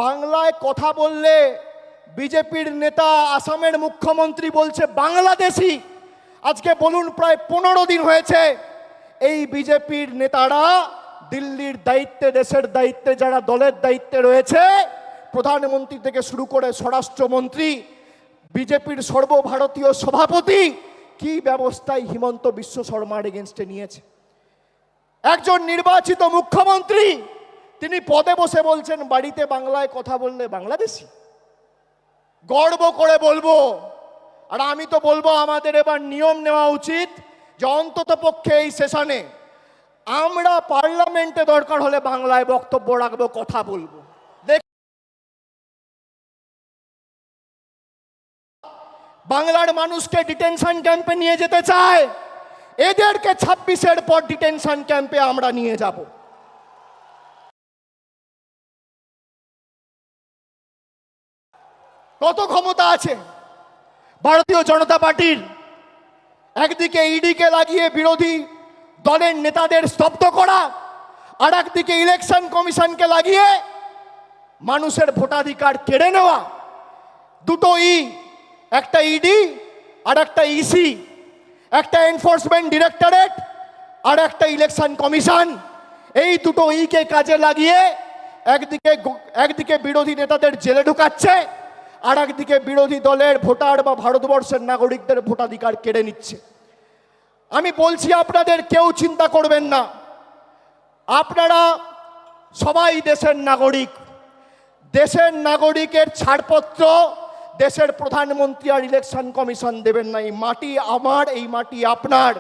বাংলায় কথা বললে বিজেপির নেতা আসামের মুখ্যমন্ত্রী বলছে বাংলাদেশি। আজকে বলুন প্রায় 15 দিন হয়েছে এই বিজেপির নেতারা দিল্লির দায়িত্বে, দেশের দায়িত্বে, যারা দলের দায়িত্বে রয়েছে, প্রধানমন্ত্রী থেকে শুরু করে স্বরাষ্ট্রমন্ত্রী, বিজেপির সর্বভারতীয় সভাপতি, কি ব্যবস্থায় হিমন্ত বিশ্ব শর্মার এগেনস্টে নিয়েছে। একজন নির্বাচিত মুখ্যমন্ত্রী তিনি পদে বসে বলছেন বাড়িতে বাংলায় কথা বললে বাংলাদেশি। গর্ব করে বলবো। আর আমি তো বলবো আমাদের এবার নিয়ম নেওয়া উচিত যে অন্তত পক্ষে এই সেশনে আমরা পার্লামেন্টে দরকার হলে বাংলায় বক্তব্য রাখবো, কথা বলবো। বাংলার মানুষকে ডিটেনশন ক্যাম্পে নিয়ে যেতে চায়, এদেরকে 26-এর পর ডিটেনশন ক্যাম্পে আমরা নিয়ে যাব। কত ক্ষমতা আছে ভারতীয় জনতা পার্টির। একদিকে ইডিকে লাগিয়ে বিরোধী দলের নেতাদের স্তব্ধ করা, আর একদিকে ইলেকশন কমিশনকে লাগিয়ে মানুষের ভোটাধিকার কেড়ে নেওয়া। দুটো একটা ইডি আর একটা ইসি, একটা এনফোর্সমেন্ট ডিরেক্টরেট আর একটা ইলেকশন কমিশন। এই দুটো কে কাজে লাগিয়ে একদিকে বিরোধী নেতাদের জেলে ঢুকাচ্ছে, আর একদিকে বিরোধী দলের ভোটার বা ভারতবর্ষের নাগরিকদের ভোটাধিকার কেড়ে নিচ্ছে। আমি বলছি আপনাদের কেউ চিন্তা করবেন না, আপনারা সবাই দেশের নাগরিক। দেশের নাগরিকের ছাড়পত্র দেশের প্রধানমন্ত্রী আর ইলেকশন কমিশন দেবেন না। এই মাটি আমার, এই মাটি আপনার।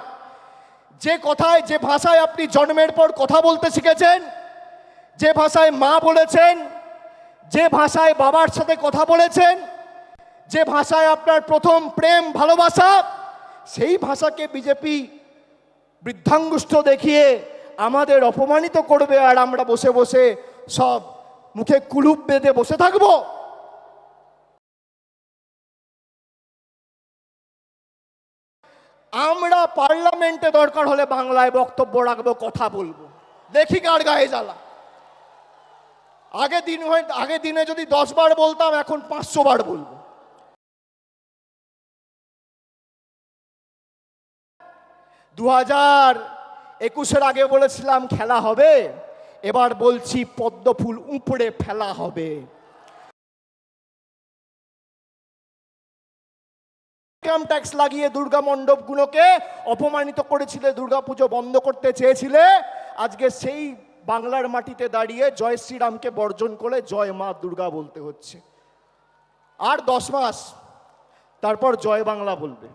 যে কথায়, যে ভাষায় আপনি জন্মের পর কথা বলতে শিখেছেন, যে ভাষায় মা বলেছেন, যে ভাষায় বাবার সাথে কথা বলেছেন, যে ভাষায় আপনার প্রথম প্রেম ভালোবাসা, সেই ভাষাকে বিজেপি বৃদ্ধাঙ্গুষ্ঠ দেখিয়ে আমাদের অপমানিত করবে, আর আমরা বসে বসে সব মুখে কুলুপ বেঁধে বসে থাকবো। আমরা পার্লামেন্টে দরকার হলে বাংলায় বক্তব্য রাখবো, কথা বলবো। দেখি কার গায়ে জ্বালা। আগে দিনে যদি 10 বার বলতাম, এখন 500 বার বলবো। 2021-এর আগে বলেছিলাম খেলা হবে, এবার বলছি পদ্ম ফুল উপড়ে ফেলা হবে। ইনকাম ট্যাক্স লাগিয়ে দুর্গা মণ্ডপগুলোকে অপমানিত করেছিলে, দুর্গাপুজো বন্ধ করতে চেয়েছিলে। আজকে সেই বাংলার মাটিতে দাঁড়িয়ে জয় শ্রীরামকে বর্জন করে জয় মা দুর্গা বলতে হচ্ছে। আর 10 মাস তারপর জয় বাংলা বলবে।